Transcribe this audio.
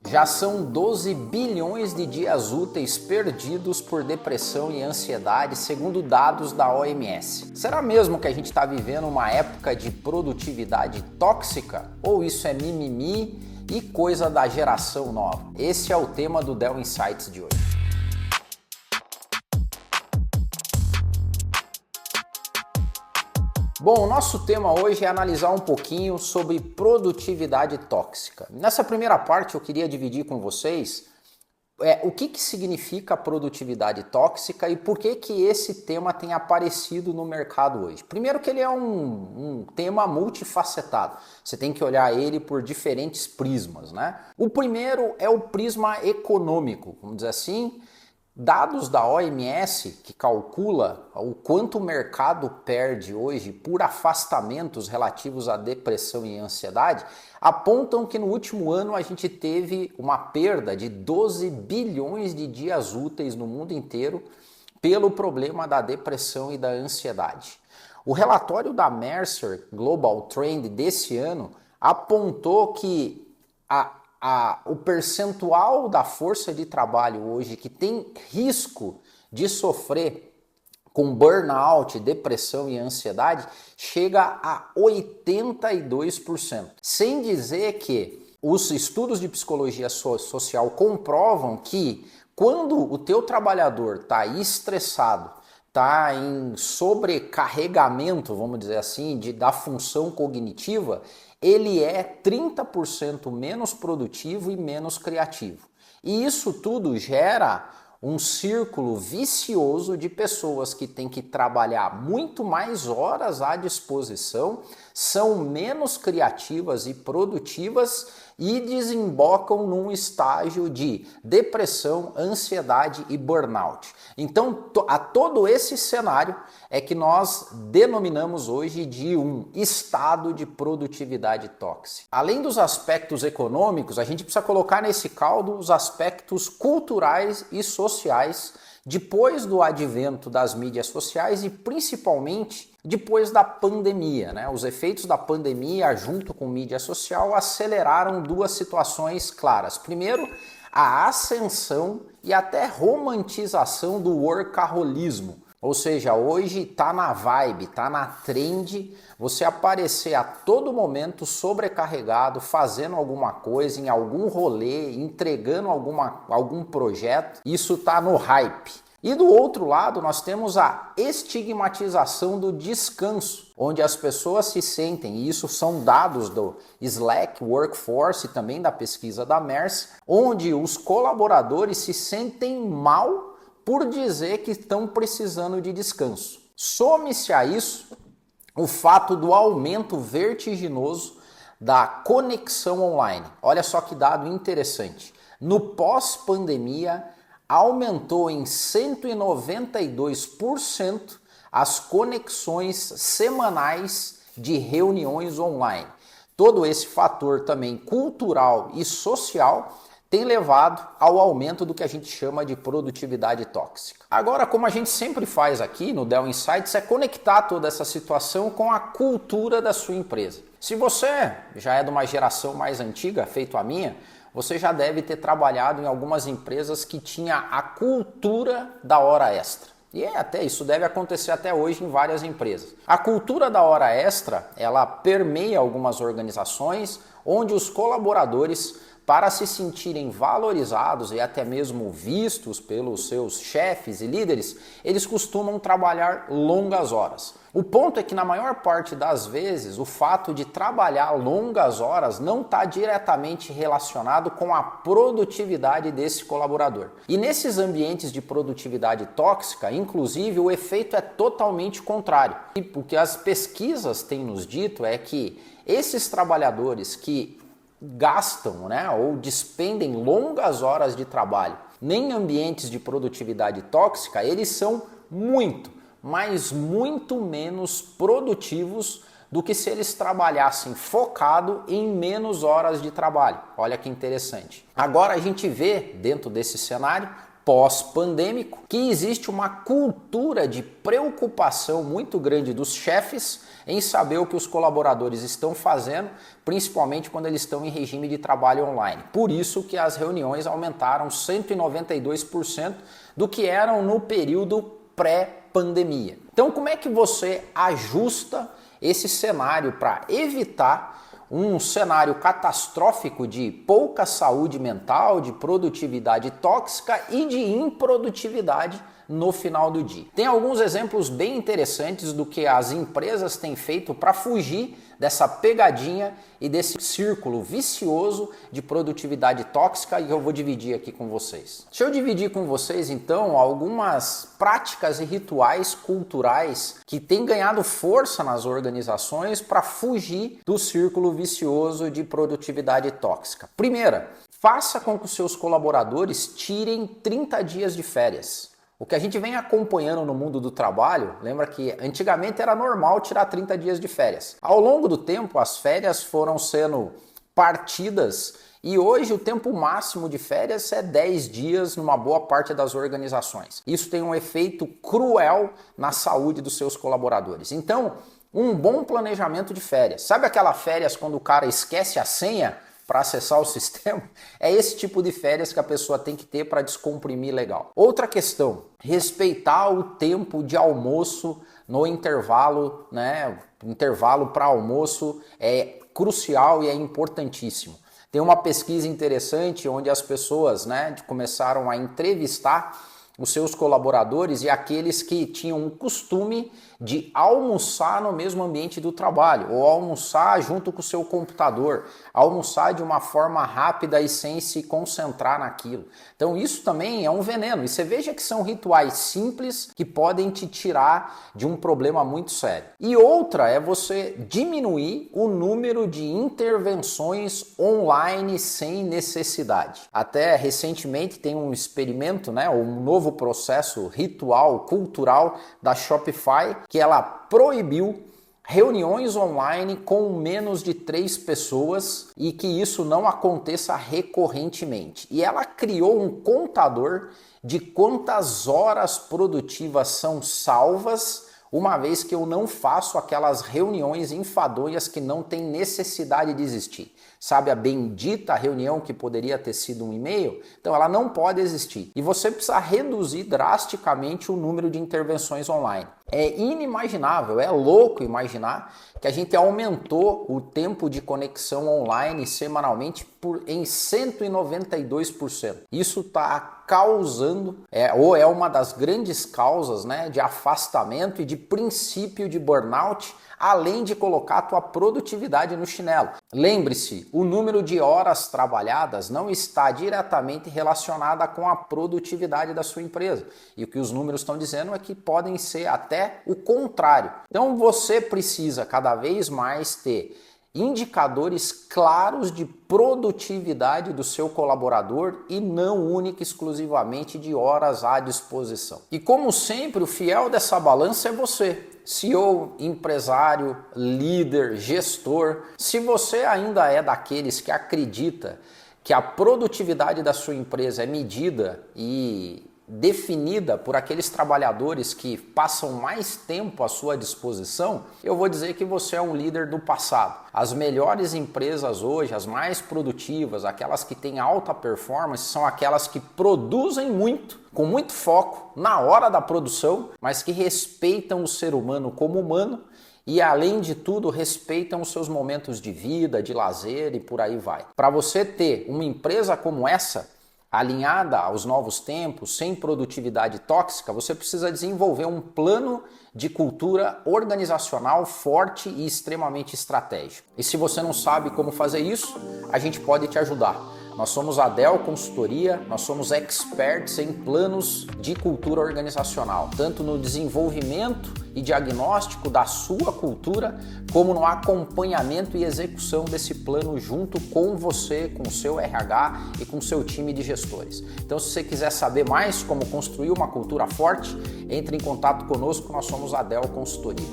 Já são 12 bilhões de dias úteis perdidos por depressão e ansiedade, segundo dados da OMS. Será mesmo que a gente está vivendo uma época de produtividade tóxica? Ou isso é mimimi e coisa da geração nova? Esse é o tema do Dell Insights de hoje. Bom, o nosso tema hoje é analisar um pouquinho sobre produtividade tóxica. Nessa primeira parte eu queria dividir com vocês o que significa produtividade tóxica e por que esse tema tem aparecido no mercado hoje. Primeiro que ele é um tema multifacetado, você tem que olhar ele por diferentes prismas, né? O primeiro é o prisma econômico, vamos dizer assim. Dados da OMS, que calcula o quanto o mercado perde hoje por afastamentos relativos à depressão e ansiedade, apontam que no último ano a gente teve uma perda de 12 bilhões de dias úteis no mundo inteiro pelo problema da depressão e da ansiedade. O relatório da Mercer Global Trend desse ano apontou que o percentual da força de trabalho hoje que tem risco de sofrer com burnout, depressão e ansiedade chega a 82%. Sem dizer que os estudos de psicologia social comprovam que quando o teu trabalhador está estressado, está em sobrecarregamento, vamos dizer assim, da função cognitiva, ele é 30% menos produtivo e menos criativo. E isso tudo gera um círculo vicioso de pessoas que têm que trabalhar muito mais horas à disposição, são menos criativas e produtivas e desembocam num estágio de depressão, ansiedade e burnout. Então, a todo esse cenário é que nós denominamos hoje de um estado de produtividade tóxica. Além dos aspectos econômicos, a gente precisa colocar nesse caldo os aspectos culturais e sociais depois do advento das mídias sociais e principalmente depois da pandemia, né? Os efeitos da pandemia junto com mídia social aceleraram duas situações claras. Primeiro, a ascensão e até romantização do workaholismo. Ou seja, hoje tá na vibe, tá na trend você aparecer a todo momento sobrecarregado, fazendo alguma coisa, em algum rolê, entregando algum projeto. Isso tá no hype. E do outro lado, nós temos a estigmatização do descanso, onde as pessoas se sentem, e isso são dados do Slack Workforce e também da pesquisa da Mercer, onde os colaboradores se sentem mal por dizer que estão precisando de descanso. Some-se a isso o fato do aumento vertiginoso da conexão online. Olha só que dado interessante. No pós-pandemia, aumentou em 192% as conexões semanais de reuniões online. Todo esse fator também cultural e social tem levado ao aumento do que a gente chama de produtividade tóxica. Agora, como a gente sempre faz aqui no Dell Insights, é conectar toda essa situação com a cultura da sua empresa. Se você já é de uma geração mais antiga, feito a minha, você já deve ter trabalhado em algumas empresas que tinha a cultura da hora extra. E até isso deve acontecer até hoje em várias empresas. A cultura da hora extra, ela permeia algumas organizações onde os colaboradores, para se sentirem valorizados e até mesmo vistos pelos seus chefes e líderes, eles costumam trabalhar longas horas. O ponto é que na maior parte das vezes o fato de trabalhar longas horas não está diretamente relacionado com a produtividade desse colaborador. E nesses ambientes de produtividade tóxica, inclusive, o efeito é totalmente contrário. E o que as pesquisas têm nos dito é que esses trabalhadores que gastam, né, ou despendem longas horas de trabalho em ambientes de produtividade tóxica, eles são mas muito menos produtivos do que se eles trabalhassem focado em menos horas de trabalho. Olha que interessante. Agora a gente vê, dentro desse cenário, pós-pandêmico, que existe uma cultura de preocupação muito grande dos chefes em saber o que os colaboradores estão fazendo, principalmente quando eles estão em regime de trabalho online. Por isso que as reuniões aumentaram 192% do que eram no período pré-pandemia. Então, como é que você ajusta esse cenário para evitar um cenário catastrófico de pouca saúde mental, de produtividade tóxica e de improdutividade no final do dia? Tem alguns exemplos bem interessantes do que as empresas têm feito para fugir dessa pegadinha e desse círculo vicioso de produtividade tóxica, e eu vou dividir aqui com vocês. Deixa eu dividir com vocês então algumas práticas e rituais culturais que têm ganhado força nas organizações para fugir do círculo vicioso de produtividade tóxica. Primeira, faça com que os seus colaboradores tirem 30 dias de férias. O que a gente vem acompanhando no mundo do trabalho, lembra que antigamente era normal tirar 30 dias de férias. Ao longo do tempo, as férias foram sendo partidas e hoje o tempo máximo de férias é 10 dias numa boa parte das organizações. Isso tem um efeito cruel na saúde dos seus colaboradores. Então, um bom planejamento de férias. Sabe aquela férias quando o cara esquece a senha para acessar o sistema? É esse tipo de férias que a pessoa tem que ter para descomprimir legal. Outra questão, respeitar o tempo de almoço no intervalo, né? Intervalo para almoço é crucial e é importantíssimo. Tem uma pesquisa interessante onde as pessoas, né, começaram a entrevistar os seus colaboradores e aqueles que tinham o costume de almoçar no mesmo ambiente do trabalho, ou almoçar junto com o seu computador, almoçar de uma forma rápida e sem se concentrar naquilo. Então isso também é um veneno, e você veja que são rituais simples que podem te tirar de um problema muito sério. E outra é você diminuir o número de intervenções online sem necessidade. Até recentemente tem um experimento, né, um novo processo ritual, cultural da Shopify, que ela proibiu reuniões online com menos de 3 pessoas e que isso não aconteça recorrentemente. E ela criou um contador de quantas horas produtivas são salvas uma vez que eu não faço aquelas reuniões enfadonhas que não tem necessidade de existir. Sabe a bendita reunião que poderia ter sido um e-mail? Então ela não pode existir. E você precisa reduzir drasticamente o número de intervenções online. É inimaginável, é louco imaginar que a gente aumentou o tempo de conexão online semanalmente em 192%. Isso está causando, ou é uma das grandes causas, né, de afastamento e de princípio de burnout, além de colocar a tua produtividade no chinelo. Lembre-se, o número de horas trabalhadas não está diretamente relacionada com a produtividade da sua empresa. E o que os números estão dizendo é que podem ser até o contrário. Então você precisa cada vez mais ter indicadores claros de produtividade do seu colaborador e não única e exclusivamente de horas à disposição. E como sempre, o fiel dessa balança é você, CEO, empresário, líder, gestor. Se você ainda é daqueles que acredita que a produtividade da sua empresa é medida e definida por aqueles trabalhadores que passam mais tempo à sua disposição, eu vou dizer que você é um líder do passado. As melhores empresas hoje, as mais produtivas, aquelas que têm alta performance, são aquelas que produzem muito, com muito foco na hora da produção, mas que respeitam o ser humano como humano e, além de tudo, respeitam os seus momentos de vida, de lazer e por aí vai. Para você ter uma empresa como essa, alinhada aos novos tempos, sem produtividade tóxica, você precisa desenvolver um plano de cultura organizacional forte e extremamente estratégico. E se você não sabe como fazer isso, a gente pode te ajudar. Nós somos a Dell Consultoria, nós somos experts em planos de cultura organizacional, tanto no desenvolvimento e diagnóstico da sua cultura, como no acompanhamento e execução desse plano junto com você, com o seu RH e com o seu time de gestores. Então, se você quiser saber mais como construir uma cultura forte, entre em contato conosco, nós somos a Dell Consultoria.